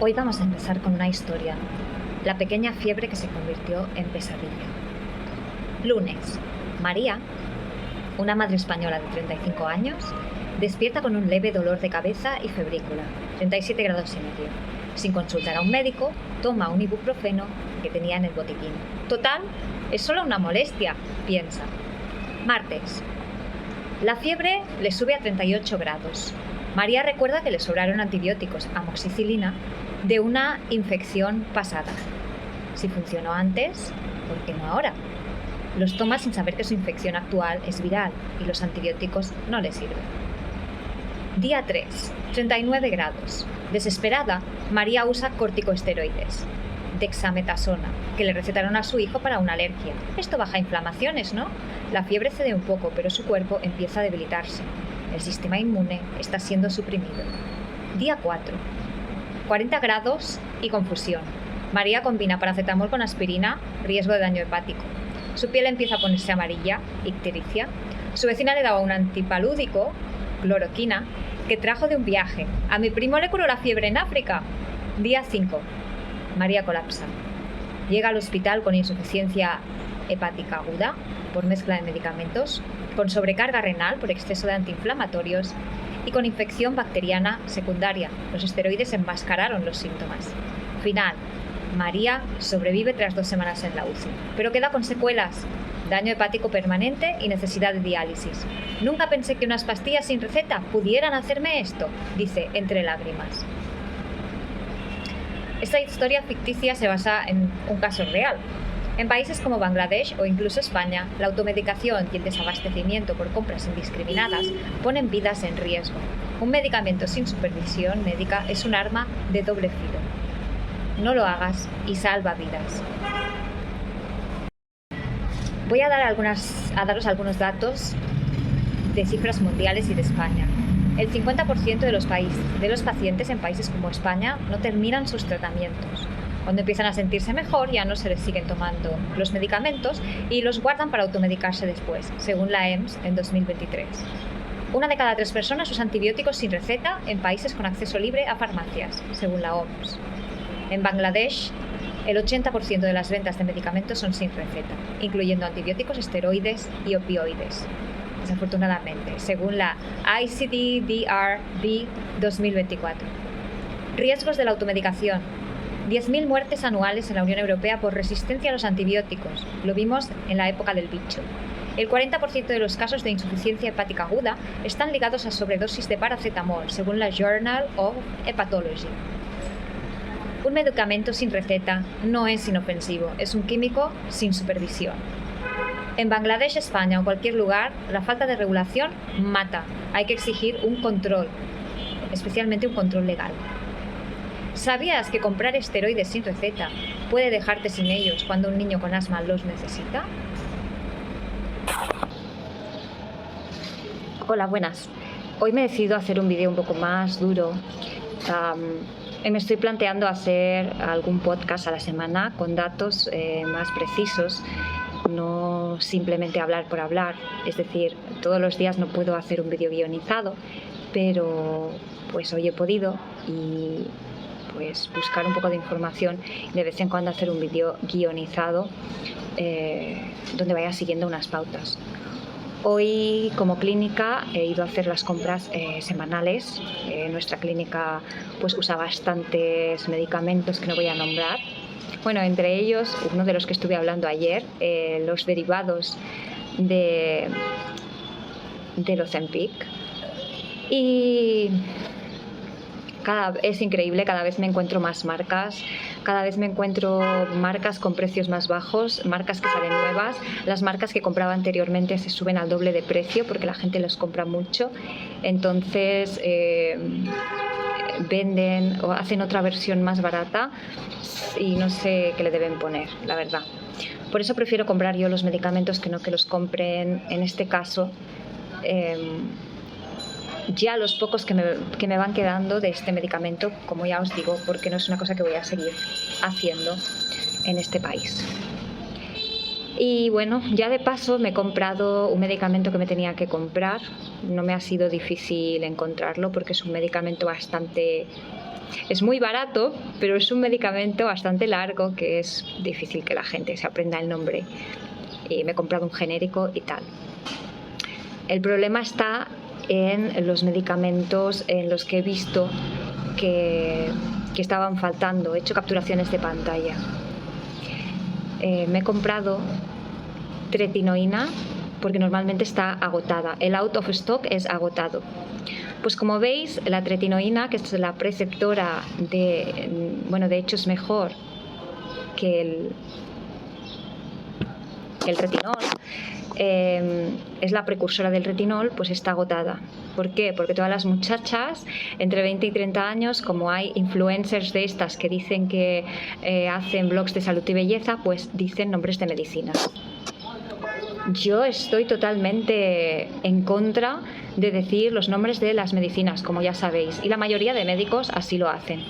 Hoy vamos a empezar con una historia, la pequeña fiebre que se convirtió en pesadilla. Lunes, María, una madre española de 35 años, despierta con un leve dolor de cabeza y febrícula, 37 grados y medio. Sin consultar a un médico, toma un ibuprofeno que tenía en el botiquín. Total, es solo una molestia, piensa. Martes, la fiebre le sube a 38 grados. María recuerda que le sobraron antibióticos, amoxicilina, de una infección pasada. Si funcionó antes, ¿por qué no ahora? Los toma sin saber que su infección actual es viral y los antibióticos no le sirven. Día 3, 39 grados. Desesperada, María usa corticosteroides, dexametasona, que le recetaron a su hijo para una alergia. Esto baja inflamaciones, ¿no? La fiebre cede un poco, pero su cuerpo empieza a debilitarse. El sistema inmune está siendo suprimido. Día 4, 40 grados y confusión. María combina paracetamol con aspirina, riesgo de daño hepático. Su piel empieza a ponerse amarilla, ictericia. Su vecina le daba un antipalúdico, cloroquina, que trajo de un viaje. A mi primo le curó la fiebre en África. Día 5. María colapsa. Llega al hospital con insuficiencia hepática aguda por mezcla de medicamentos, con sobrecarga renal por exceso de antiinflamatorios y con infección bacteriana secundaria. Los esteroides enmascararon los síntomas. Final. María sobrevive tras 2 semanas en la UCI, pero queda con secuelas, daño hepático permanente y necesidad de diálisis. Nunca pensé que unas pastillas sin receta pudieran hacerme esto, dice entre lágrimas. Esta historia ficticia se basa en un caso real. En países como Bangladesh o incluso España, la automedicación y el desabastecimiento por compras indiscriminadas ponen vidas en riesgo. Un medicamento sin supervisión médica es un arma de doble filo. No lo hagas y salva vidas. Voy a daros algunos datos de cifras mundiales y de España. El 50% de los pacientes en países como España no terminan sus tratamientos. Cuando empiezan a sentirse mejor, ya no se les siguen tomando los medicamentos y los guardan para automedicarse después, según la EMS en 2023. 1 de cada 3 personas usa antibióticos sin receta en países con acceso libre a farmacias, según la OMS. En Bangladesh, el 80% de las ventas de medicamentos son sin receta, incluyendo antibióticos, esteroides y opioides. Desafortunadamente, según la ICD-10-B 2024. Riesgos de la automedicación. 10.000 muertes anuales en la Unión Europea por resistencia a los antibióticos. Lo vimos en la época del bicho. El 40% de los casos de insuficiencia hepática aguda están ligados a sobredosis de paracetamol, según la Journal of Hepatology. Un medicamento sin receta no es inofensivo, es un químico sin supervisión. En Bangladesh, España o cualquier lugar, la falta de regulación mata. Hay que exigir un control, especialmente un control legal. ¿Sabías que comprar esteroides sin receta puede dejarte sin ellos cuando un niño con asma los necesita? Hola, buenas. Hoy me he decidido hacer un vídeo un poco más duro. Me estoy planteando hacer algún podcast a la semana con datos más precisos, no simplemente hablar por hablar. Es decir, todos los días no puedo hacer un vídeo guionizado, pero pues hoy he podido y pues buscar un poco de información y de vez en cuando hacer un vídeo guionizado donde vaya siguiendo unas pautas. Hoy, como clínica, he ido a hacer las compras semanales. Nuestra clínica pues usa bastantes medicamentos que no voy a nombrar. Bueno, entre ellos, uno de los que estuve hablando ayer, los derivados del Ozempic. Y es increíble, cada vez me encuentro más marcas, cada vez me encuentro marcas con precios más bajos, marcas que salen nuevas. Las marcas que compraba anteriormente se suben al doble de precio porque la gente los compra mucho. Entonces venden o hacen otra versión más barata y no sé qué le deben poner, la verdad. Por eso prefiero comprar yo los medicamentos que no que los compren, en este caso, ya los pocos que me van quedando de este medicamento, como ya os digo, porque no es una cosa que voy a seguir haciendo en este país. Y bueno, ya de paso me he comprado un medicamento que me tenía que comprar. No me ha sido difícil encontrarlo porque es un medicamento bastante Es muy barato, pero es un medicamento bastante largo que es difícil que la gente se aprenda el nombre. Y me he comprado un genérico y tal. El problema está en los medicamentos en los que he visto que estaban faltando. He hecho capturaciones de pantalla. Me he comprado tretinoína porque normalmente está agotada. El out of stock es agotado. Pues como veis, la tretinoína, que es la preceptora de hecho es mejor que el retinol, es la precursora del retinol, pues está agotada. ¿Por qué? Porque todas las muchachas entre 20 y 30 años, como hay influencers de estas que dicen que hacen blogs de salud y belleza, pues dicen nombres de medicinas. Yo estoy totalmente en contra de decir los nombres de las medicinas, como ya sabéis, y la mayoría de médicos así lo hacen.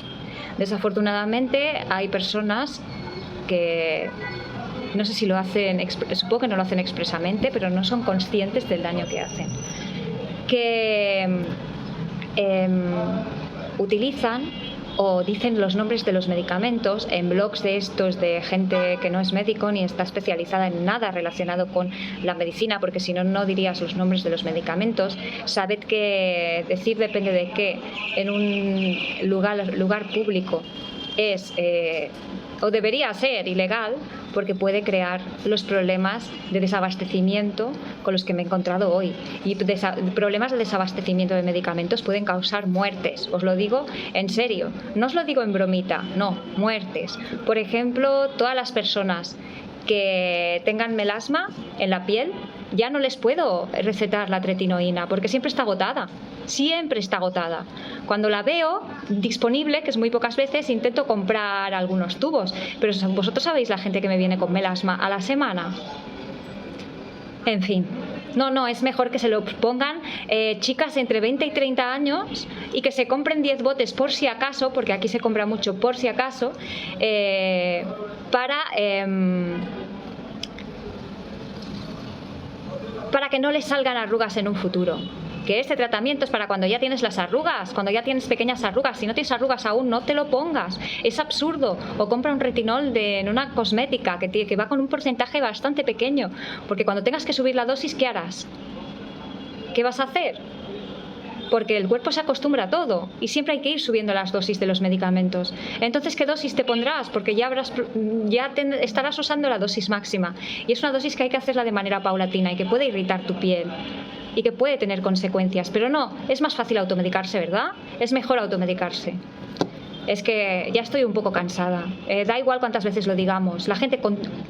Desafortunadamente hay personas que no sé si lo hacen, supongo que no lo hacen expresamente, pero no son conscientes del daño que hacen. Que utilizan o dicen los nombres de los medicamentos en blogs de estos de gente que no es médico ni está especializada en nada relacionado con la medicina, porque si no, no dirías los nombres de los medicamentos. Sabed que decir depende de qué en un lugar público es o debería ser ilegal, porque puede crear los problemas de desabastecimiento con los que me he encontrado hoy. Y problemas de desabastecimiento de medicamentos pueden causar muertes, os lo digo en serio, no os lo digo en bromita, no, muertes. Por ejemplo, todas las personas que tengan melasma en la piel, ya no les puedo recetar la tretinoína porque siempre está agotada. Siempre está agotada. Cuando la veo disponible, que es muy pocas veces, intento comprar algunos tubos. Pero vosotros sabéis la gente que me viene con melasma a la semana. En fin. No, es mejor que se lo pongan chicas entre 20 y 30 años y que se compren 10 botes por si acaso, porque aquí se compra mucho por si acaso, para que no les salgan arrugas en un futuro. Que este tratamiento es para cuando ya tienes las arrugas, cuando ya tienes pequeñas arrugas. Si no tienes arrugas aún, no te lo pongas. Es absurdo. O compra un retinol en una cosmética que va con un porcentaje bastante pequeño. Porque cuando tengas que subir la dosis, ¿qué harás? ¿Qué vas a hacer? Porque el cuerpo se acostumbra a todo y siempre hay que ir subiendo las dosis de los medicamentos. Entonces, ¿qué dosis te pondrás? Porque ya estarás usando la dosis máxima. Y es una dosis que hay que hacerla de manera paulatina y que puede irritar tu piel y que puede tener consecuencias. Pero no, es más fácil automedicarse, ¿verdad? Es mejor automedicarse. Es que ya estoy un poco cansada. Da igual cuántas veces lo digamos. La gente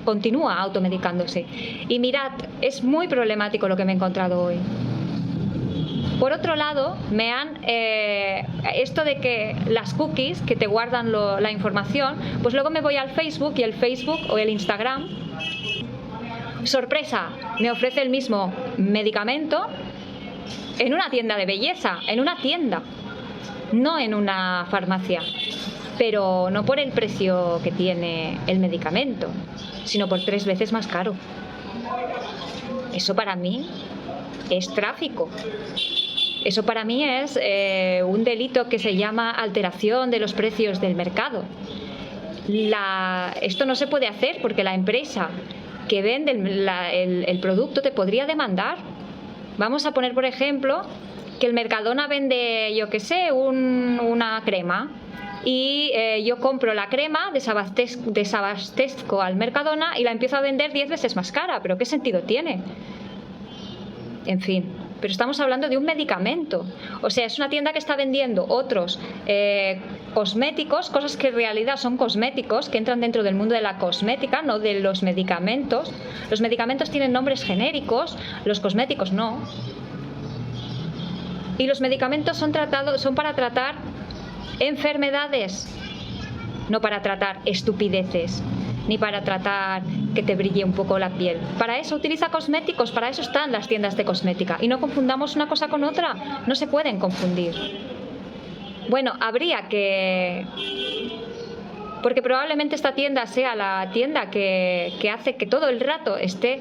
continúa automedicándose. Y mirad, es muy problemático lo que me he encontrado hoy. Por otro lado, me han esto de que las cookies que te guardan la información, pues luego me voy al Facebook y el Facebook o el Instagram, sorpresa, me ofrece el mismo medicamento en una tienda de belleza, en una tienda, no en una farmacia, pero no por el precio que tiene el medicamento, sino por 3 veces más caro. Eso para mí es tráfico. Eso para mí es un delito que se llama alteración de los precios del mercado. Esto no se puede hacer porque la empresa que vende el producto te podría demandar. Vamos a poner, por ejemplo, que el Mercadona vende, yo qué sé, una crema y yo compro la crema, desabastezco al Mercadona y la empiezo a vender 10 veces más cara. ¿Pero qué sentido tiene? En fin. Pero estamos hablando de un medicamento. O sea, es una tienda que está vendiendo otros cosméticos, cosas que en realidad son cosméticos, que entran dentro del mundo de la cosmética, no de los medicamentos. Los medicamentos tienen nombres genéricos, los cosméticos no. Y los medicamentos son para tratar enfermedades, no para tratar estupideces, ni para tratar que te brille un poco la piel. Para eso utiliza cosméticos, para eso están las tiendas de cosmética. Y no confundamos una cosa con otra, no se pueden confundir. Bueno, habría que... Porque probablemente esta tienda sea la tienda que hace que todo el rato esté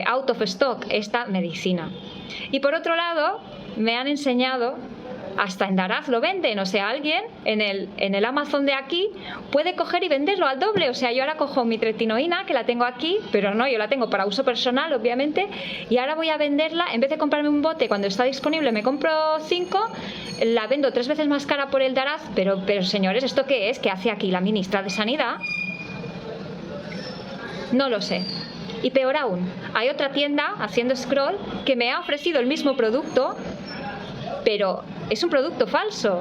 out of stock esta medicina. Y por otro lado, me han enseñado hasta en Daraz lo venden, o sea, alguien en el Amazon de aquí puede coger y venderlo al doble. O sea, yo ahora cojo mi tretinoína, que la tengo aquí, pero no, yo la tengo para uso personal, obviamente, y ahora voy a venderla, en vez de comprarme un bote cuando está disponible, me compro 5, la vendo 3 veces más cara por el Daraz. Pero señores, ¿esto qué es? ¿Qué hace aquí la ministra de Sanidad? No lo sé. Y peor aún, hay otra tienda haciendo scroll que me ha ofrecido el mismo producto, pero es un producto falso,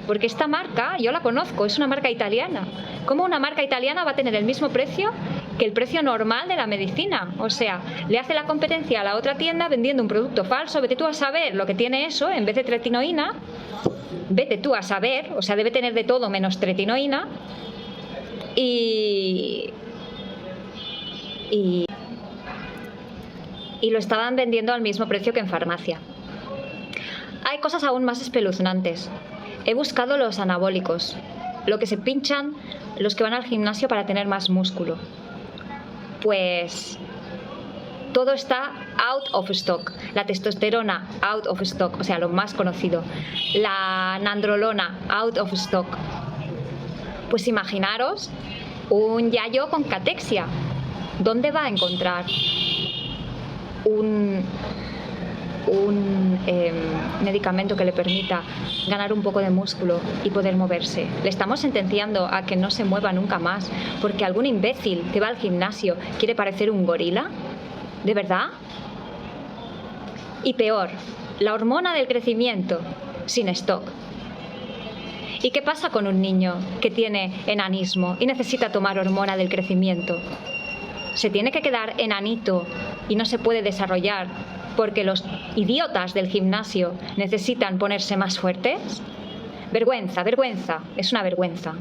porque esta marca yo la conozco, es una marca italiana. ¿Cómo una marca italiana va a tener el mismo precio que el precio normal de la medicina? O sea, le hace la competencia a la otra tienda vendiendo un producto falso. Vete tú a saber lo que tiene eso en vez de tretinoína. Vete tú a saber, o sea, debe tener de todo menos tretinoína. Y lo estaban vendiendo al mismo precio que en farmacia. Hay cosas aún más espeluznantes. He buscado los anabólicos, lo que se pinchan los que van al gimnasio para tener más músculo. Pues todo está out of stock. La testosterona, out of stock, o sea, lo más conocido. La nandrolona, out of stock. Pues imaginaros un yayo con catexia. ¿Dónde va a encontrar un medicamento que le permita ganar un poco de músculo y poder moverse? Le estamos sentenciando a que no se mueva nunca más porque algún imbécil que va al gimnasio quiere parecer un gorila. ¿De verdad? Y peor, la hormona del crecimiento sin stock. ¿Y qué pasa con un niño que tiene enanismo y necesita tomar hormona del crecimiento? ¿Se tiene que quedar enanito y no se puede desarrollar porque los idiotas del gimnasio necesitan ponerse más fuertes? Vergüenza, vergüenza, es una vergüenza.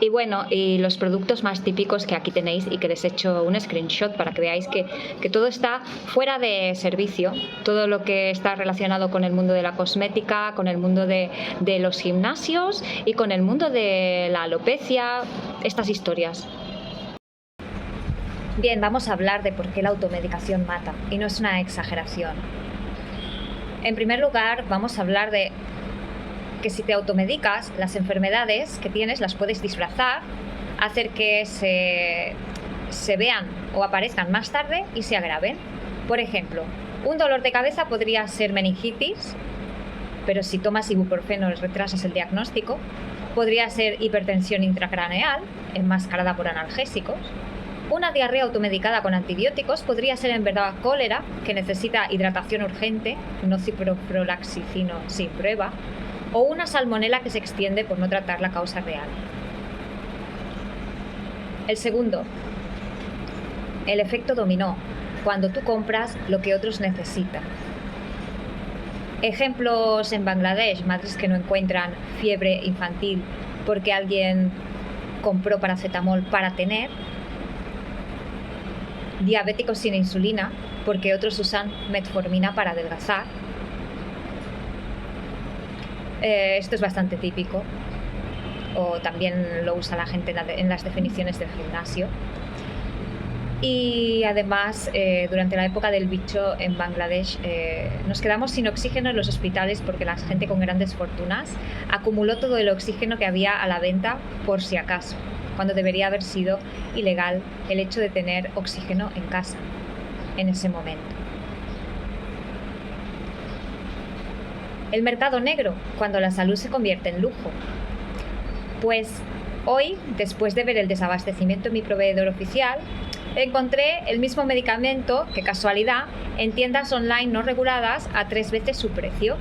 Y bueno, y los productos más típicos que aquí tenéis y que les he hecho un screenshot para que veáis que todo está fuera de servicio, todo lo que está relacionado con el mundo de la cosmética, con el mundo de los gimnasios y con el mundo de la alopecia, estas historias. Bien, vamos a hablar de por qué la automedicación mata, y no es una exageración. En primer lugar, vamos a hablar de que si te automedicas, las enfermedades que tienes las puedes disfrazar, hacer que se vean o aparezcan más tarde y se agraven. Por ejemplo, un dolor de cabeza podría ser meningitis, pero si tomas ibuprofeno retrasas el diagnóstico. Podría ser hipertensión intracraneal, enmascarada por analgésicos. Una diarrea automedicada con antibióticos podría ser en verdad cólera, que necesita hidratación urgente, no ciprofloxacino sin prueba, o una salmonela que se extiende por no tratar la causa real. El segundo, el efecto dominó, cuando tú compras lo que otros necesitan. Ejemplos en Bangladesh, madres que no encuentran fiebre infantil porque alguien compró paracetamol para tener, diabéticos sin insulina porque otros usan metformina para adelgazar. Esto es bastante típico, o también lo usa la gente en las definiciones del gimnasio. Y además, durante la época del bicho en Bangladesh, nos quedamos sin oxígeno en los hospitales porque la gente con grandes fortunas acumuló todo el oxígeno que había a la venta por si acaso, cuando debería haber sido ilegal el hecho de tener oxígeno en casa en ese momento. El mercado negro, cuando la salud se convierte en lujo. Pues hoy, después de ver el desabastecimiento en mi proveedor oficial, encontré el mismo medicamento, qué casualidad, en tiendas online no reguladas a 3 veces su precio.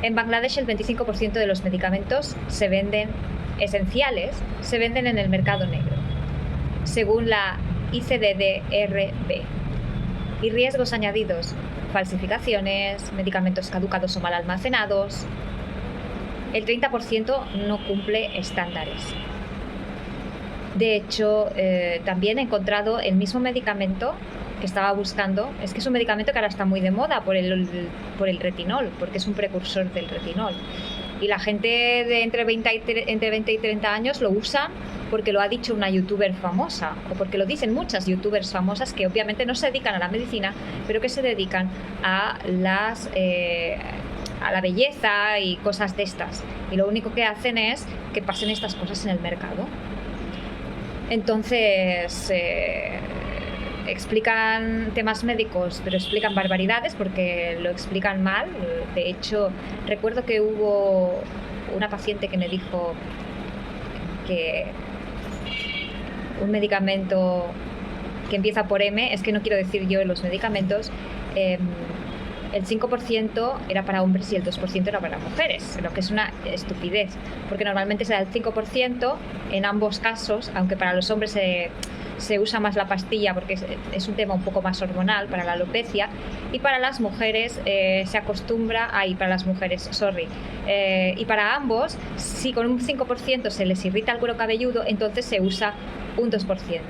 En Bangladesh el 25% de los medicamentos esenciales se venden en el mercado negro, según la ICDDRB. Y riesgos añadidos: falsificaciones, medicamentos caducados o mal almacenados. El 30% no cumple estándares. De hecho, también he encontrado el mismo medicamento que estaba buscando. Es que es un medicamento que ahora está muy de moda por el retinol, porque es un precursor del retinol. Y la gente de entre 20 y 30 años lo usan porque lo ha dicho una youtuber famosa, o porque lo dicen muchas youtubers famosas que obviamente no se dedican a la medicina, pero que se dedican a a la belleza y cosas de estas. Y lo único que hacen es que pasen estas cosas en el mercado. Entonces, explican temas médicos, pero explican barbaridades porque lo explican mal. De hecho, recuerdo que hubo una paciente que me dijo que un medicamento que empieza por M, es que no quiero decir yo los medicamentos, el 5% era para hombres y el 2% era para mujeres, lo que es una estupidez, porque normalmente se da el 5% en ambos casos, aunque para los hombres se usa más la pastilla porque es un tema un poco más hormonal para la alopecia, y para las mujeres se acostumbra, y para ambos, si con un 5% se les irrita el cuero cabelludo, entonces se usa un 2%.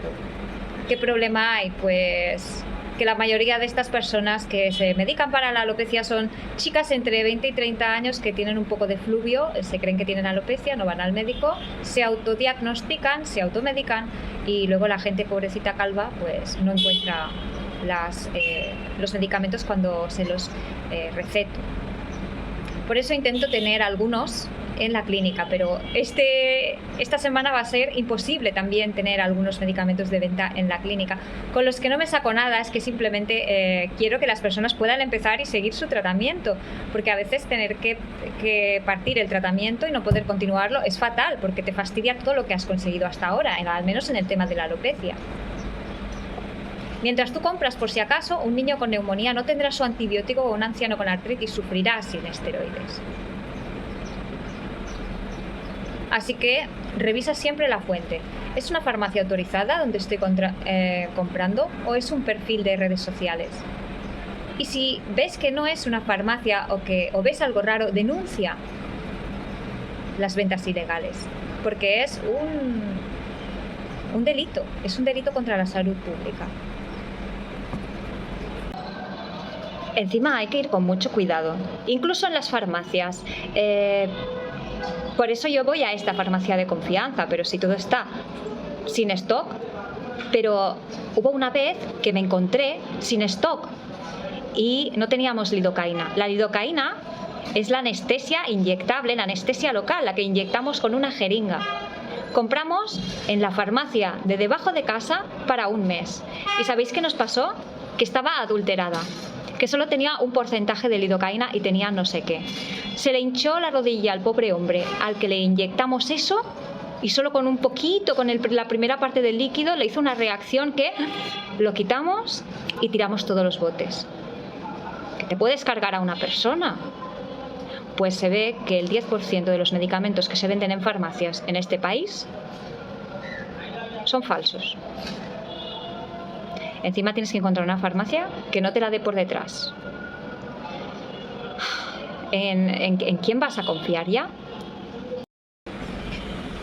¿Qué problema hay? Pues que la mayoría de estas personas que se medican para la alopecia son chicas entre 20 y 30 años que tienen un poco de fluvio, se creen que tienen alopecia, no van al médico, se autodiagnostican, se automedican, y luego la gente pobrecita calva pues no encuentra los medicamentos cuando se los receto. Por eso intento tener algunos en la clínica, pero esta semana va a ser imposible también tener algunos medicamentos de venta en la clínica. Con los que no me saco nada, es que simplemente quiero que las personas puedan empezar y seguir su tratamiento, porque a veces tener que partir el tratamiento y no poder continuarlo es fatal, porque te fastidia todo lo que has conseguido hasta ahora, al menos en el tema de la alopecia. Mientras tú compras, por si acaso, un niño con neumonía no tendrá su antibiótico, o un anciano con artritis sufrirá sin esteroides. Así que revisa siempre la fuente. ¿Es una farmacia autorizada donde estoy comprando, o es un perfil de redes sociales? Y si ves que no es una farmacia o ves algo raro, denuncia las ventas ilegales, porque es un delito, es un delito contra la salud pública. Encima hay que ir con mucho cuidado, incluso en las farmacias. Por eso yo voy a esta farmacia de confianza, pero si todo está sin stock. Pero hubo una vez que me encontré sin stock y no teníamos lidocaína. La lidocaína es la anestesia inyectable, la anestesia local, la que inyectamos con una jeringa. Compramos en la farmacia de debajo de casa para un mes. ¿Y sabéis qué nos pasó? Que estaba adulterada, que solo tenía un porcentaje de lidocaína y tenía no sé qué. Se le hinchó la rodilla al pobre hombre al que le inyectamos eso, y solo con un poquito, con la primera parte del líquido, le hizo una reacción que lo quitamos y tiramos todos los botes. ¿Que te puedes cargar a una persona? Pues se ve que el 10% de los medicamentos que se venden en farmacias en este país son falsos. Encima tienes que encontrar una farmacia que no te la dé por detrás. ¿En quién vas a confiar ya?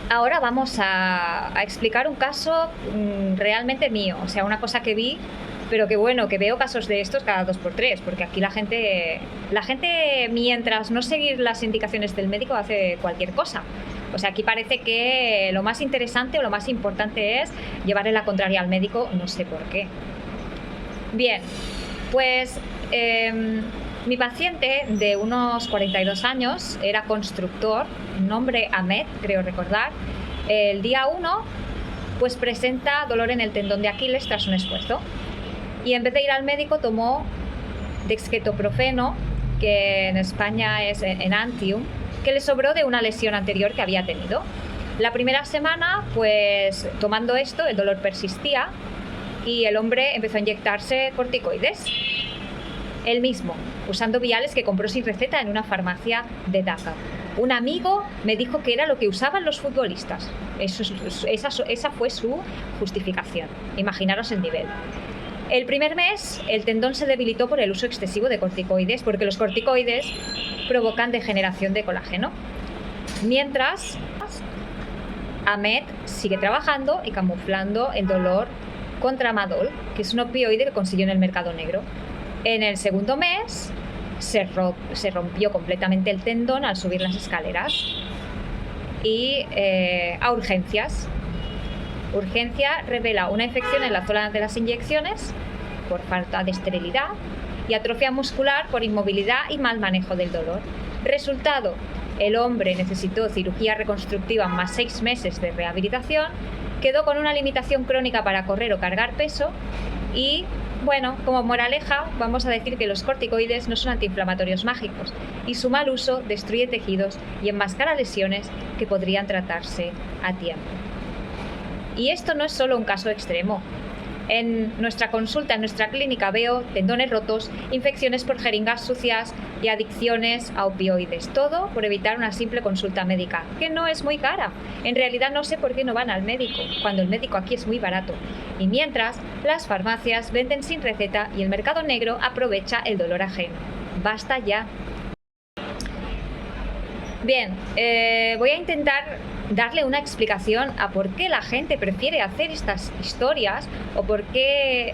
Ahora vamos a explicar un caso realmente mío, o sea, una cosa que vi, pero que bueno, que veo casos de estos cada 2x3, porque aquí la gente mientras no seguir las indicaciones del médico hace cualquier cosa. O sea, aquí parece que lo más interesante o lo más importante es llevarle la contraria al médico, no sé por qué. Bien, pues mi paciente de unos 42 años era constructor, nombre Ahmed, creo recordar. El día 1 pues presenta dolor en el tendón de Aquiles tras un esfuerzo, y en vez de ir al médico tomó dexketoprofeno, que en España es Enantium, que le sobró de una lesión anterior que había tenido. La primera semana, pues tomando esto, el dolor persistía y el hombre empezó a inyectarse corticoides. Él mismo, usando viales que compró sin receta en una farmacia de Dhaka. Un amigo me dijo que era lo que usaban los futbolistas. Esa fue su justificación. Imaginaros el nivel. El primer mes, el tendón se debilitó por el uso excesivo de corticoides, porque los corticoides provocan degeneración de colágeno. Mientras, Ahmed sigue trabajando y camuflando el dolor con tramadol, que es un opioide que consiguió en el mercado negro. En el segundo mes, se rompió completamente el tendón al subir las escaleras. Y a urgencias. Urgencia revela una infección en la zona de las inyecciones por falta de esterilidad y atrofia muscular por inmovilidad y mal manejo del dolor. Resultado, el hombre necesitó cirugía reconstructiva más 6 meses de rehabilitación, quedó con una limitación crónica para correr o cargar peso y, bueno, como moraleja, vamos a decir que los corticoides no son antiinflamatorios mágicos y su mal uso destruye tejidos y enmascara lesiones que podrían tratarse a tiempo. Y esto no es solo un caso extremo. En nuestra consulta, en nuestra clínica, veo tendones rotos, infecciones por jeringas sucias y adicciones a opioides. Todo por evitar una simple consulta médica, que no es muy cara. En realidad no sé por qué no van al médico, cuando el médico aquí es muy barato. Y mientras, las farmacias venden sin receta y el mercado negro aprovecha el dolor ajeno. ¡Basta ya! Bien, voy a intentar darle una explicación a por qué la gente prefiere hacer estas historias o por qué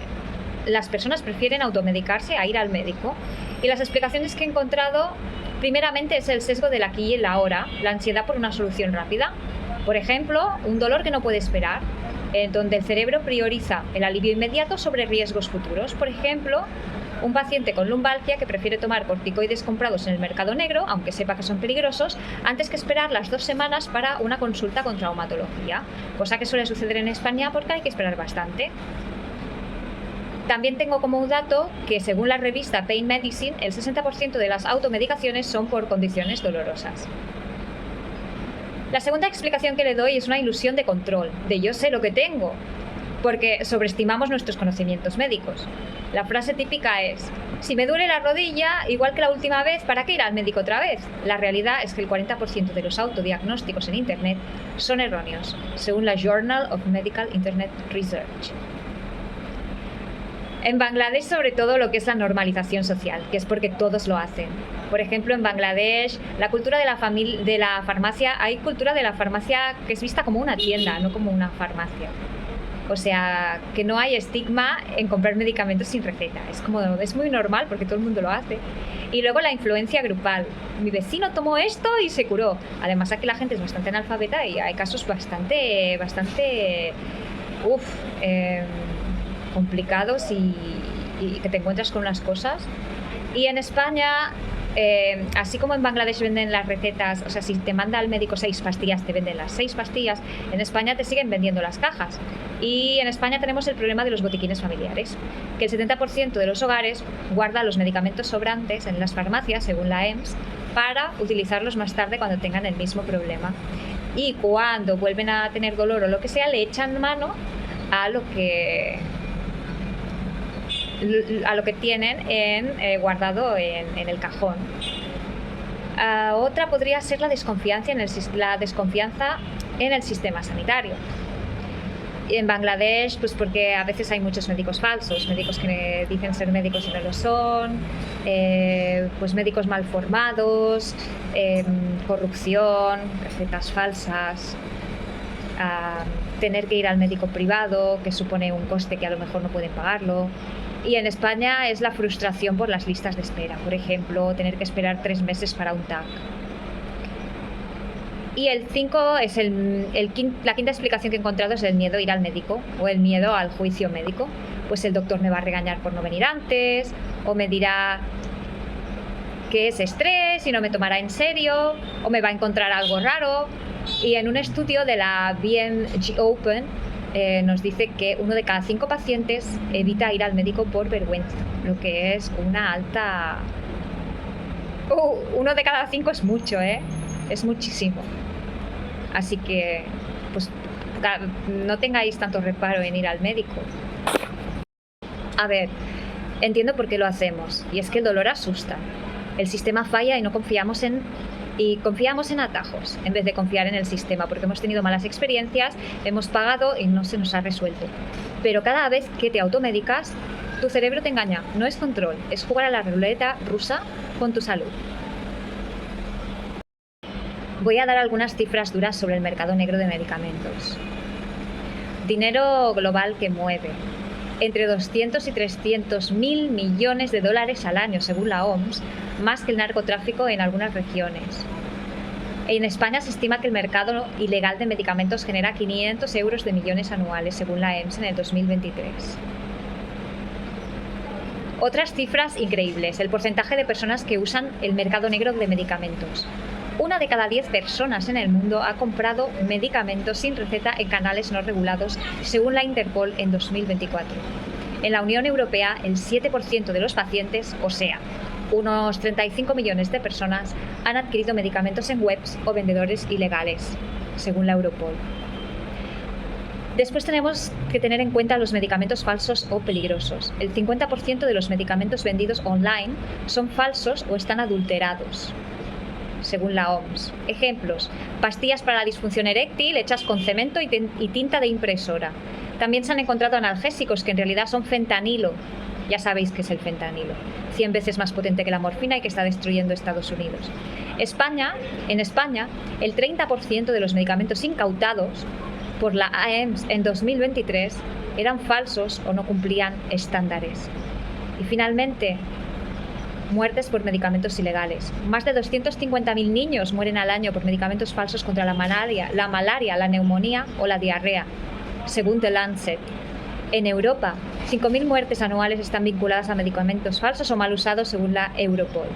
las personas prefieren automedicarse a ir al médico. Y las explicaciones que he encontrado, primeramente, es el sesgo del aquí y el ahora, la ansiedad por una solución rápida. Por ejemplo, un dolor que no puede esperar, donde el cerebro prioriza el alivio inmediato sobre riesgos futuros. Por ejemplo, un paciente con lumbalgia que prefiere tomar corticoides comprados en el mercado negro, aunque sepa que son peligrosos, antes que esperar las 2 semanas para una consulta con traumatología, cosa que suele suceder en España porque hay que esperar bastante. También tengo como un dato que, según la revista Pain Medicine, el 60% de las automedicaciones son por condiciones dolorosas. La segunda explicación que le doy es una ilusión de control, de yo sé lo que tengo, porque sobreestimamos nuestros conocimientos médicos. La frase típica es: si me duele la rodilla, igual que la última vez, ¿para qué ir al médico otra vez? La realidad es que el 40% de los autodiagnósticos en Internet son erróneos, según la Journal of Medical Internet Research. En Bangladesh, sobre todo, lo que es la normalización social, que es porque todos lo hacen. Por ejemplo, en Bangladesh, la cultura de la farmacia, hay cultura de la farmacia que es vista como una tienda, no como una farmacia. O sea, que no hay estigma en comprar medicamentos sin receta. Es muy normal porque todo el mundo lo hace. Y luego la influencia grupal. Mi vecino tomó esto y se curó. Además, aquí la gente es bastante analfabeta y hay casos bastante complicados y que te encuentras con unas cosas. Y en España, así como en Bangladesh venden las recetas, o sea, si te manda al médico 6 pastillas, te venden las 6 pastillas, en España te siguen vendiendo las cajas. Y en España tenemos el problema de los botiquines familiares, que el 70% de los hogares guarda los medicamentos sobrantes en las farmacias, según la EMS, para utilizarlos más tarde cuando tengan el mismo problema. Y cuando vuelven a tener dolor o lo que sea, le echan mano a lo que tienen guardado en el cajón. Otra podría ser la desconfianza en el sistema sanitario. En Bangladesh, pues porque a veces hay muchos médicos falsos, médicos que dicen ser médicos y no lo son, pues médicos mal formados, corrupción, recetas falsas, tener que ir al médico privado, que supone un coste que a lo mejor no pueden pagarlo. Y en España es la frustración por las listas de espera, por ejemplo, tener que esperar 3 meses para un TAC. Y el 5 es la quinta explicación que he encontrado, es el miedo a ir al médico o el miedo al juicio médico. Pues el doctor me va a regañar por no venir antes, o me dirá que es estrés y no me tomará en serio, o me va a encontrar algo raro. Y en un estudio de la BMG Open nos dice que 1 de cada 5 pacientes evita ir al médico por vergüenza, lo que es una alta... 1 de cada 5 es mucho, es muchísimo. Así que, pues, no tengáis tanto reparo en ir al médico. A ver, entiendo por qué lo hacemos, y es que el dolor asusta. El sistema falla y confiamos en atajos, en vez de confiar en el sistema, porque hemos tenido malas experiencias, hemos pagado y no se nos ha resuelto. Pero cada vez que te automedicas, tu cerebro te engaña, no es control, es jugar a la ruleta rusa con tu salud. Voy a dar algunas cifras duras sobre el mercado negro de medicamentos. Dinero global que mueve. entre 200 y 300 mil millones de dólares al año, según la OMS, más que el narcotráfico en algunas regiones. En España se estima que el mercado ilegal de medicamentos genera 500 euros de millones anuales, según la EMS, en el 2023. Otras cifras increíbles: el porcentaje de personas que usan el mercado negro de medicamentos. 1 de cada 10 personas en el mundo ha comprado medicamentos sin receta en canales no regulados, según la Interpol en 2024. En la Unión Europea, el 7% de los pacientes, o sea, unos 35 millones de personas, han adquirido medicamentos en webs o vendedores ilegales, según la Europol. Después tenemos que tener en cuenta los medicamentos falsos o peligrosos. El 50% de los medicamentos vendidos online son falsos o están adulterados, según la OMS. Ejemplos: pastillas para la disfunción eréctil hechas con cemento y tinta de impresora. También se han encontrado analgésicos que en realidad son fentanilo. Ya sabéis qué es el fentanilo. 100 veces más potente que la morfina y que está destruyendo Estados Unidos. En España, el 30% de los medicamentos incautados por la AEMS en 2023 eran falsos o no cumplían estándares. Y finalmente, muertes por medicamentos ilegales. Más de 250.000 niños mueren al año por medicamentos falsos contra la malaria, la neumonía o la diarrea, según The Lancet. En Europa, 5.000 muertes anuales están vinculadas a medicamentos falsos o mal usados, según la Europol.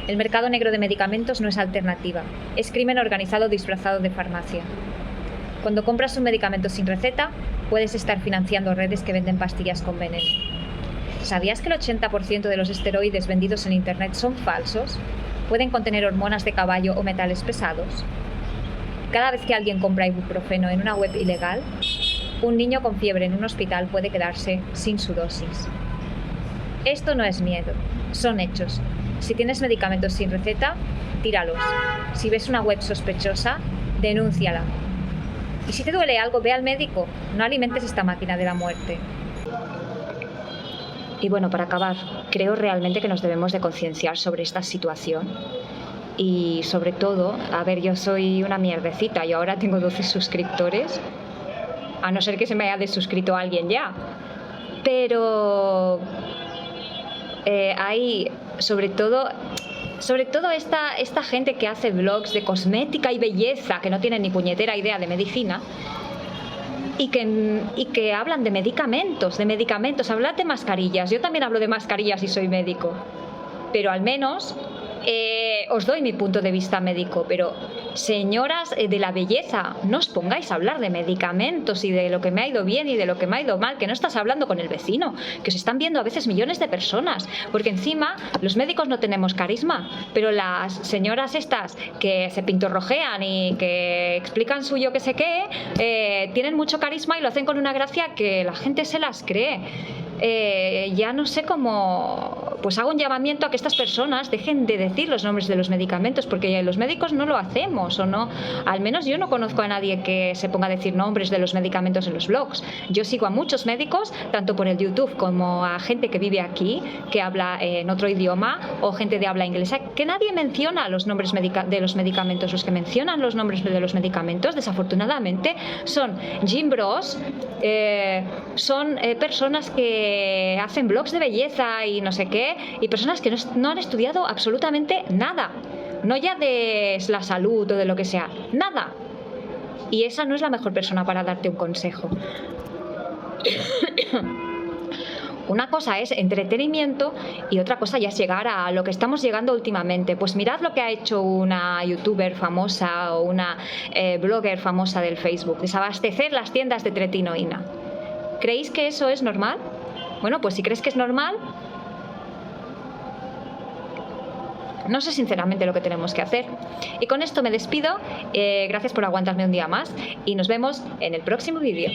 El mercado negro de medicamentos no es alternativa, es crimen organizado disfrazado de farmacia. Cuando compras un medicamento sin receta, puedes estar financiando redes que venden pastillas con veneno. ¿Sabías que el 80% de los esteroides vendidos en Internet son falsos? Pueden contener hormonas de caballo o metales pesados. Cada vez que alguien compra ibuprofeno en una web ilegal, un niño con fiebre en un hospital puede quedarse sin su dosis. Esto no es miedo, son hechos. Si tienes medicamentos sin receta, tíralos. Si ves una web sospechosa, denúnciala. Y si te duele algo, ve al médico. No alimentes esta máquina de la muerte. Y bueno, para acabar, creo realmente que nos debemos de concienciar sobre esta situación. Y sobre todo, a ver, yo soy una mierdecita y ahora tengo 12 suscriptores. A no ser que se me haya desuscrito alguien ya. Pero hay, sobre todo esta gente que hace vlogs de cosmética y belleza, que no tienen ni puñetera idea de medicina, y que hablan de medicamentos. Hablad de mascarillas. Yo también hablo de mascarillas y soy médico. Pero al menos os doy mi punto de vista médico, pero señoras de la belleza, no os pongáis a hablar de medicamentos y de lo que me ha ido bien y de lo que me ha ido mal, que no estás hablando con el vecino, que os están viendo a veces millones de personas, porque encima los médicos no tenemos carisma, pero las señoras estas que se pintorrojean y que explican su yo que sé qué, tienen mucho carisma y lo hacen con una gracia que la gente se las cree. Ya no sé cómo, pues hago un llamamiento a que estas personas dejen de decir los nombres de los medicamentos, porque los médicos no lo hacemos, o no, al menos yo no conozco a nadie que se ponga a decir nombres de los medicamentos en los blogs. Yo sigo a muchos médicos, tanto por el YouTube como a gente que vive aquí, que habla en otro idioma, o gente de habla inglesa, que nadie menciona los nombres de los medicamentos. Los que mencionan los nombres de los medicamentos, desafortunadamente, son gym bros, son personas que hacen blogs de belleza y no sé qué, y personas que no han estudiado absolutamente nada, no ya de la salud o de lo que sea, nada. Y esa no es la mejor persona para darte un consejo. Una cosa es entretenimiento y otra cosa ya es llegar a lo que estamos llegando últimamente. Pues mirad lo que ha hecho una youtuber famosa o una blogger famosa del Facebook: desabastecer las tiendas de tretinoína. ¿Creéis que eso es normal? Bueno, pues si crees que es normal, no sé sinceramente lo que tenemos que hacer. Y con esto me despido. Gracias por aguantarme un día más y nos vemos en el próximo vídeo.